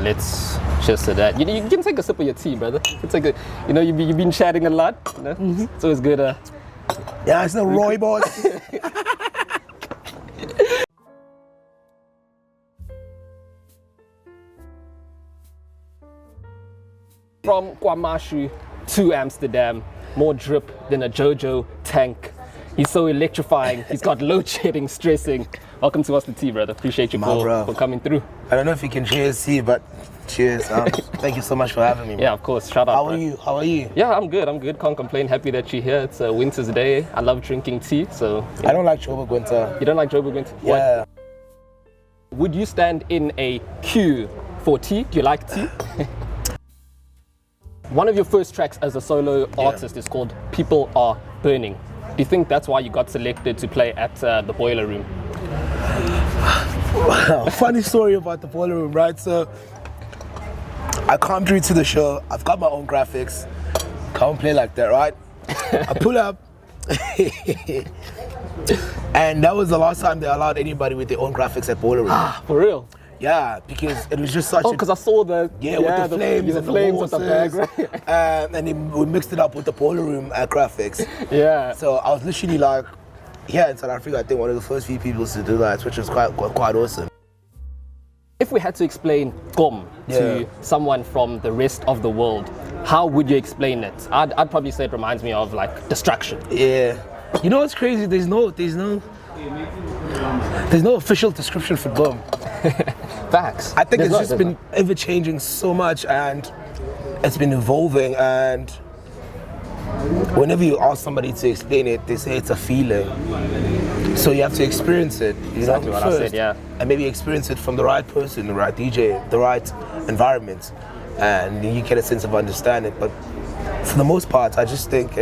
let's cheers to that. You can take a sip of your tea, brother. It's like you've been chatting a lot. You know? So it's good. Yeah, it's the Roy boss. From Kwamashu to Amsterdam, more drip than a JoJo tank. He's so electrifying. He's got load shedding, stressing. Welcome to Us the Tea, brother. Appreciate you for coming through. I don't know if you can cheers tea, but cheers. Thank you so much for having me. Yeah, of course. Shout out. How are you? Yeah, I'm good. Can't complain. Happy that you're here. It's a winter's day. I love drinking tea. So yeah. I don't like Joburg winter. You don't like Joburg winter? Yeah. What? Would you stand in a queue for tea? Do you like tea? One of your first tracks as a solo artist is called People Are Burning. Do you think that's why you got selected to play at the Boiler Room? Wow, funny story about the Boiler Room, right? So I come through to the show, I've got my own graphics, can't play like that, right? I pull up, and that was the last time they allowed anybody with their own graphics at Boiler Room. For real? Yeah, because it was just such because I saw the with the flames and the with the bag, horses, right? and then we mixed it up with the Boiler Room graphics. Yeah. So I was literally like, in South Africa, I think one of the first few people to do that, which was quite awesome. If we had to explain Gom to someone from the rest of the world, how would you explain it? I'd probably say it reminds me of like destruction. Yeah. You know what's crazy? There's no official description for Gom. Facts. I think it's just been ever changing so much, and it's been evolving, and whenever you ask somebody to explain it, they say it's a feeling. So you have to experience it, Exactly what first, I said, yeah. And maybe experience it from the right person, the right DJ, the right environment, and you get a sense of understanding. But for the most part, I just think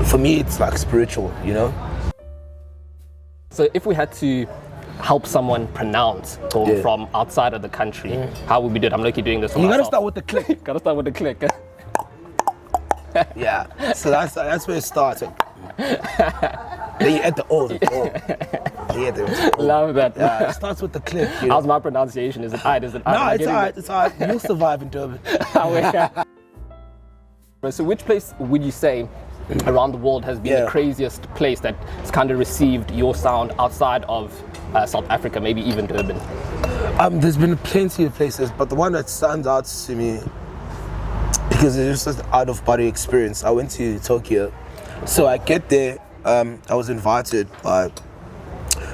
for me, it's like spiritual, So if we had to help someone pronounce Gom from outside of the country, how would we do it? I'm lucky doing this for myself. You gotta start with the click. Gotta start with the click. Yeah, so that's where it starts. Then you add the O. Love that. Yeah, it starts with the click. How's my pronunciation? Is it I? Is it I? No, it's alright. You'll survive in Durban. So which place would you say around the world has been the craziest place that's kind of received your sound outside of South Africa, maybe even Durban? There's been plenty of places, but the one that stands out to me, because it's just an out-of-body experience. I went to Tokyo. So I get there, I was invited by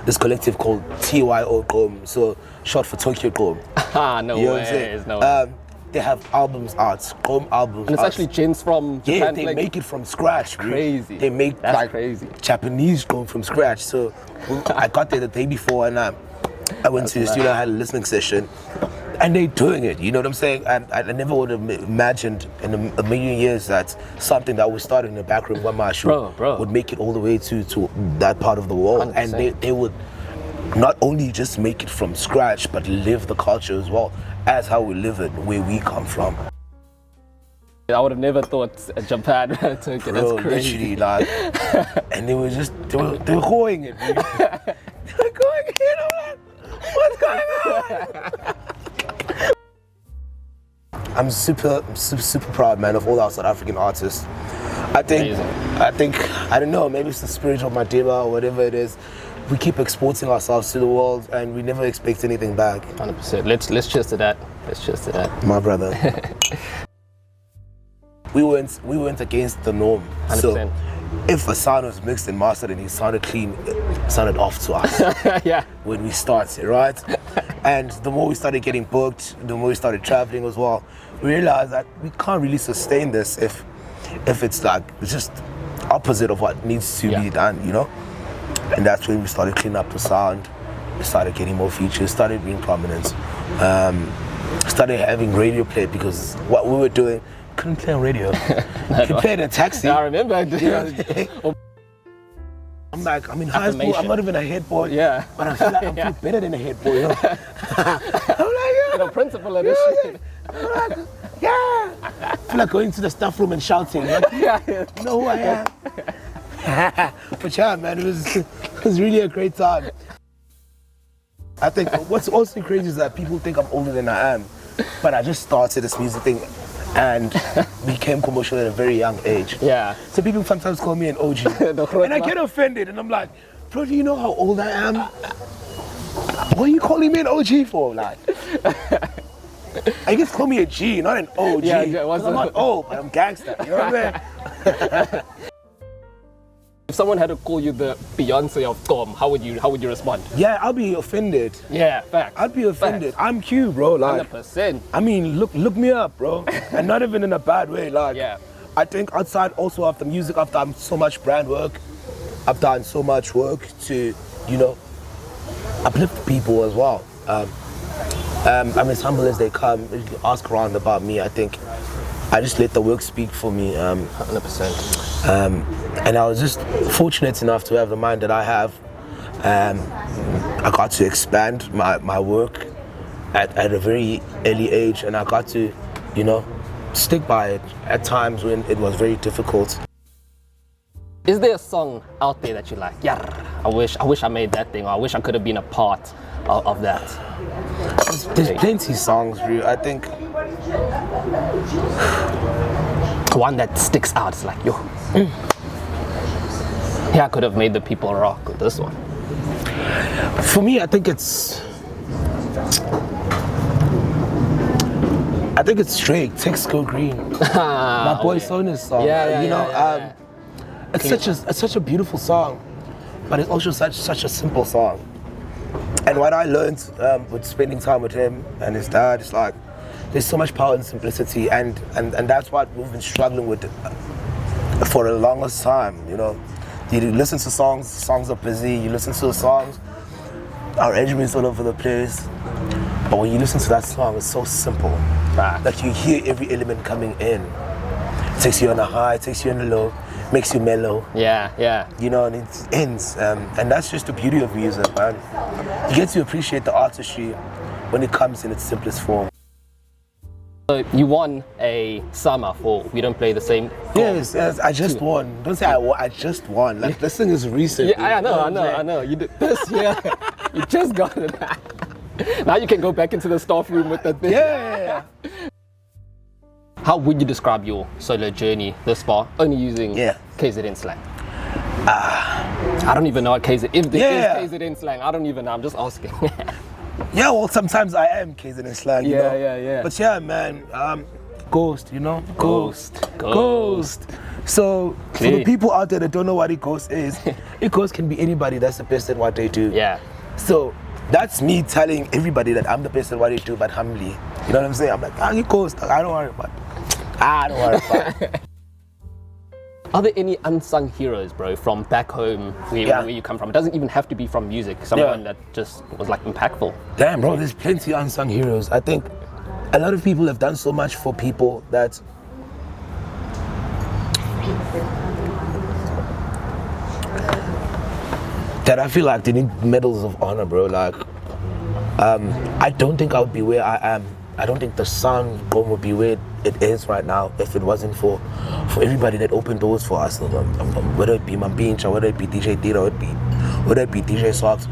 this collective called TYO Gom, so short for Tokyo Gom. No way. They have albums out, Gom albums. And it's actually gents from Japan. Yeah, they make it from scratch. Crazy. They make crazy. Japanese Gom from scratch. So I got there the day before, and I went to the studio, I had a listening session. And they're doing it, you know what I'm saying? And I never would have imagined in a million years that something that was started in the back room one Mashu would make it all the way to that part of the world. 100%. And they would not only just make it from scratch, but live the culture as well as how we live it, where we come from. I would have never thought Japan took it. That's crazy. Literally, and they were going it. They were going it. I'm like, what's going on? I'm super proud, man, of all our South African artists. I think, I don't know, maybe it's the spirit of Madiba or whatever it is. We keep exporting ourselves to the world and we never expect anything back. 100%. Let's cheers to that. Let's cheers to that. My brother. we went against the norm. 100%. So if a sound was mixed and mastered and he sounded clean, it sounded off to us. Yeah. When we started, right? And the more we started getting booked, the more we started traveling as well, we realized that we can't really sustain this if it's just opposite of what needs to be done, And that's when we started cleaning up the sound, we started getting more features, started being prominent, started having radio play, because what we were doing, couldn't play on radio. You could play in a taxi. I remember. I'm like, I'm in high school, I'm not even a head boy. Yeah. But I feel like I'm better than a head boy. I'm like, principal of this shit. I'm like, I feel like going to the staff room and shouting. Like, you know who I am? But yeah, man, it was really a great time. I think what's also crazy is that people think I'm older than I am, but I just started this music thing and became commercial at a very young age. Yeah. So people sometimes call me an OG, and I get offended, and I'm like, bro, do you know how old I am? What are you calling me an OG for, like? I guess call me a G, not an OG. Yeah, I'm not old, but I'm gangster. You know what I'm saying? If someone had to call you the Beyonce of Gqom, how would you respond? Yeah, I'll be offended. Yeah, fact. I'd be offended. I'm Q, bro. Like, 100%. I mean, look me up, bro, and not even in a bad way. Like, Yeah. I think outside also of the music, I've done so much brand work. I've done so much work to, you know, uplift people as well. I'm as humble as they come. If you ask around about me, I think I just let the work speak for me. 100%. And I was just fortunate enough to have the mind that I have. I got to expand my work at a very early age, and I got to, you know, stick by it at times when it was very difficult. Is there a song out there that you like? Yeah, I wish I made that thing, or I wish I could have been a part of that. There's plenty of songs, bro. I think One that sticks out. It's like, yo, yeah, I could have made the people rock with this one. for me, I think it's Drake. Text Go Green. My boy Sona's song. Yeah, you know, yeah. it's such a beautiful song, but it's also such a simple song. And what I learned with spending time with him and his dad is like, there's so much power in simplicity, and that's what we've been struggling with for the longest time. You know, you listen to songs are busy. You listen to the songs, our arrangements all over the place. But when you listen to that song, it's so simple. Like you hear every element coming in. It takes you on a high, it takes you on a low, makes you mellow. Yeah. You know, and it ends. And that's just the beauty of music, man. You get to appreciate the artistry when it comes in its simplest form. So you won a summer for We Don't Play the Same. Yes, I just won. Don't say I won, I just won. Like, this thing is recent. Yeah, I know. You did this year. You just got it. Now you can go back into the staff room with the thing. Yeah. How would you describe your solo journey this far? Only using KZN slang. I don't even know what KZN. If there is KZN slang, I don't even know. I'm just asking. Yeah, well, sometimes I am KZN slang. You know? Yeah. But yeah, man, ghost. You know, Ghost. So for the people out there that don't know what a ghost is, a ghost can be anybody that's the best at what they do. Yeah. So that's me telling everybody that I'm the best at what they do, but humbly. You know what I'm saying? I'm like, you ghost. I don't worry about it. Are there any unsung heroes, bro, from back home where you come from? It doesn't even have to be from music. Someone that just was like impactful. Damn, bro, there's plenty of unsung heroes. I think a lot of people have done so much for people that I feel like they need medals of honor, bro. Like, I don't think I would be where I am. I don't think the sound would be where it is right now if it wasn't for everybody that opened doors for us. Whether it be Mambincha, whether it be DJ Tiro, whether it be DJ Socks,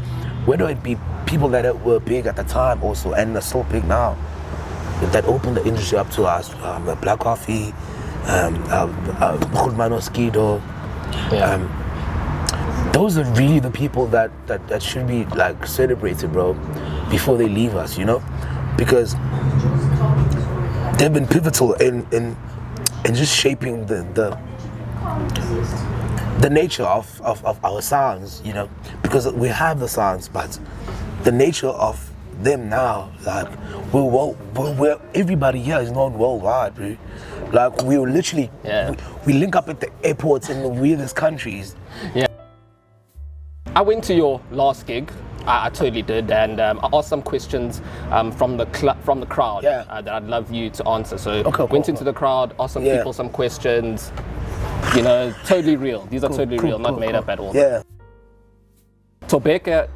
whether it be people that were big at the time also and are so big now, that opened the industry up to us. Black Coffee, Khulmano Skido. Those are really the people that should be like celebrated, bro, before they leave us, you know? Because they've been pivotal in just shaping the nature of our sounds, you know? Because we have the sounds, but the nature of them now, like we're everybody here is known worldwide, bro. Like we were literally we link up at the airports in the weirdest countries. Yeah. I went to your last gig. I totally did, and I asked some questions from the crowd that I'd love you to answer. So went into the crowd, asked some people some questions. You know, totally real. These are totally real, not made up at all. Yeah. Tobeka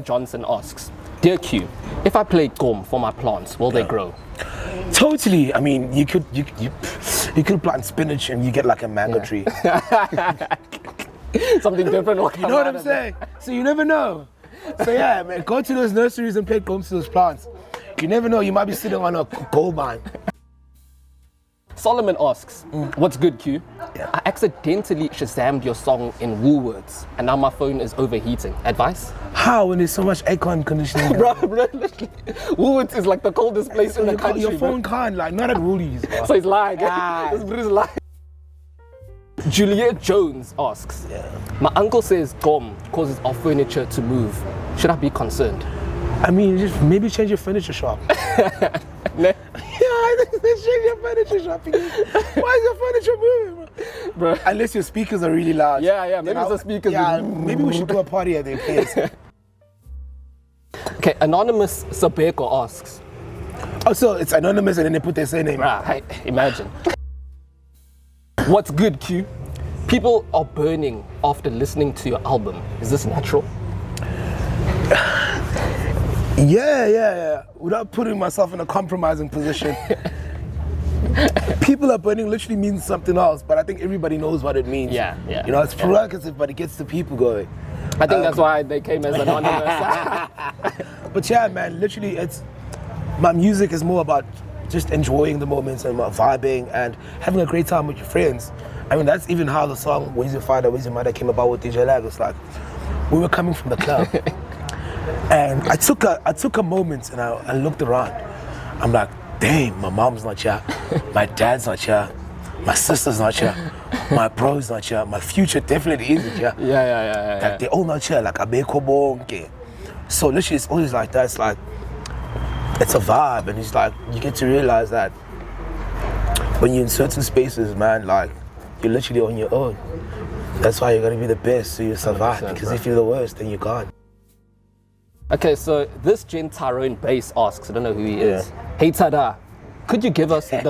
Johnson asks, "Dear Q, if I play Gqom for my plants, will they grow?" Totally. I mean, you could plant spinach and you get like a mango tree. Something different. You know what I'm saying? So you never know. So yeah, man, go to those nurseries and pay homes to those plants. You never know, you might be sitting on a gold mine. Solomon asks, what's good, Q? Yeah. I accidentally Shazammed your song in Woolworths, and now my phone is overheating. Advice? How when there's so much aircon conditioning? Bro, literally. Woolworths is like the coldest place in the country. Your phone can't, like, not at Woolies. So he's lying. Ah. This Bruce is lying. Juliet Jones asks, my uncle says GOM causes our furniture to move. Should I be concerned? I mean, just maybe change your furniture shop. Ne? Yeah, I think they change your furniture shop. Why is your furniture moving, Bro. Unless your speakers are really loud. Yeah, maybe it's the speakers. Yeah, maybe we should do a party at their place. Okay, Anonymous Sabeko asks, Oh, so it's anonymous and then they put their surname. hey, imagine. What's good, Q? People are burning after listening to your album. Is this natural? Yeah. Without putting myself in a compromising position. People are burning literally means something else, but I think everybody knows what it means. Yeah. You know, it's provocative, but it gets the people going. I think that's why they came as anonymous. But yeah, man, literally my music is more about just enjoying the moments and vibing and having a great time with your friends. I mean, that's even how the song Where's Your Father, Where's Your Mother came about with DJ Lag. It's like, we were coming from the club. And I took a moment and I looked around. I'm like, damn, my mom's not here, my dad's not here, my sister's not here, my bro's not here, my future definitely isn't here. Yeah. Like, they're all not here, like abeko bonke. So literally it's always like that. It's like, it's a vibe, and it's like, you get to realize that when you're in certain spaces, man, like, you're literally on your own. That's why you're gonna be the best, so you survive, because if you're the worst, then you're gone. Okay, so this Gen Tyrone Buys asks, I don't know who he is. Hey Tada, could you give us the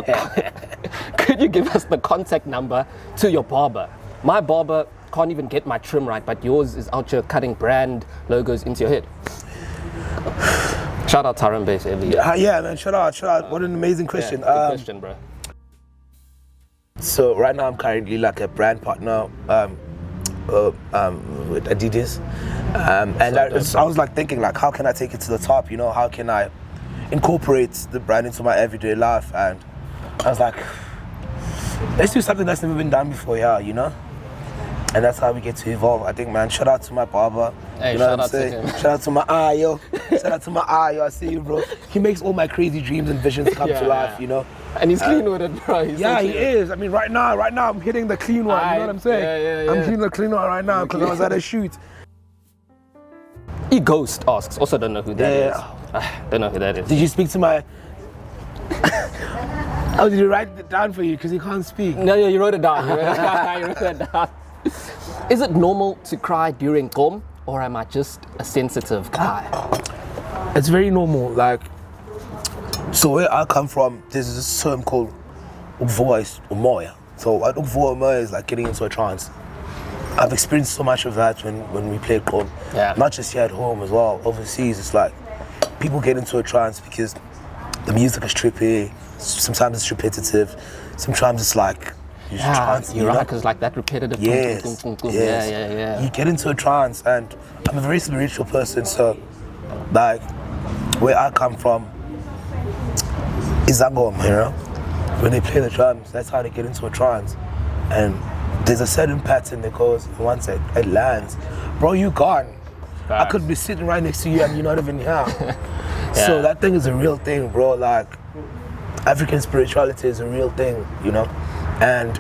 contact number to your barber? My barber can't even get my trim right, but yours is out here cutting brand logos into your head. Shout out Tyrone Buys every year. Yeah, man, shout out. What an amazing question. Good question, bro. So right now I'm currently like a brand partner with Adidas. And I was like thinking, like, how can I take it to the top? You know, how can I incorporate the brand into my everyday life? And I was like, let's do something that's never been done before, you know? And that's how we get to evolve. I think, man, shout out to my barber. Hey, you know shout what I'm out to saying? him. Shout out to my Ayo. Shout out to my Ayo. I see you, bro. He makes all my crazy dreams and visions come to life, you know? And he's clean with it, bro. He's Yeah, so he clean. is. I mean, right now I'm hitting the clean one. You know what I'm saying? Yeah. I'm hitting the clean one right now because I was at a shoot. E-Ghost asks, also don't know who that is. Don't know who that is. Did you speak to my... Oh, did you write it down for you because he can't speak? No, you wrote it down. You wrote it down. Is it normal to cry during GOM, or am I just a sensitive guy? It's very normal. Like, so where I come from, there's this term called voice umoya. So what umoya is like getting into a trance. I've experienced so much of that when we played GOM. Yeah. Not just here at home as well. Overseas, it's like people get into a trance because the music is trippy. Sometimes it's repetitive. Sometimes it's like you trance. You're right, because like that repetitive. Yes. Yeah. You get into a trance, and I'm a very spiritual person, so like where I come from is Zagom, you know? When they play the drums, that's how they get into a trance. And there's a certain pattern that goes, once it lands, bro, you gone. I could be sitting right next to you and you're not even here. So that thing is a real thing, bro. Like, African spirituality is a real thing, you know? And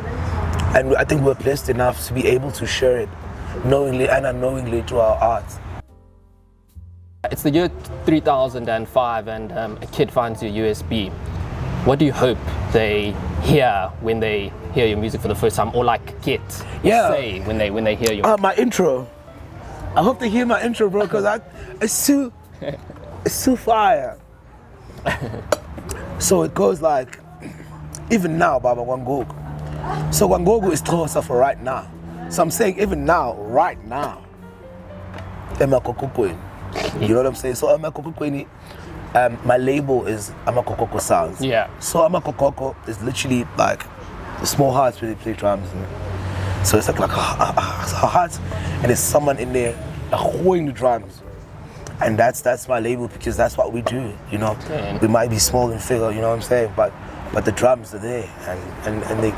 I think we're blessed enough to be able to share it knowingly and unknowingly through our art. It's the year 3005 and a kid finds your USB. What do you hope they hear when they hear your music for the first time, or like get say when they hear your my intro. I hope they hear my intro, bro, because it's too fire. So it goes like, even now, Baba Wangogo. So Wangogo is Xhosa for right now. So I'm saying even now, right now, Emakokokweni. You know what I'm saying? So Emakokokweni, my label is Amakokoko Sounds. Yeah. So Amakokoko is literally like the small hearts where they play drums. So it's like a heart, and there's someone in there holding the drums. And that's my label, because that's what we do, you know. Yeah. We might be small in figure, you know what I'm saying, but the drums are there, and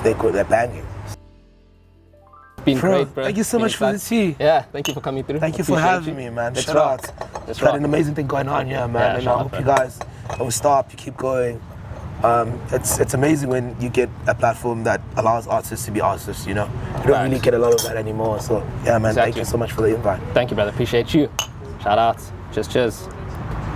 they're banging. Been great, bro. Thank you so Been much for the exciting. tea. Yeah, thank you for coming through. Thank you for Appreciate having me, man. Let's Shout rock. out. Let's Got rock. an amazing thing going on here, man. Yeah, and shout I out, hope bro. you guys don't stop. You keep going. It's amazing when you get a platform that allows artists to be artists, you know. You don't really Right. get a lot of that anymore. So, yeah, man, thank Exactly. you so much for the invite. Thank you, brother. Appreciate you. Shout out. Cheers.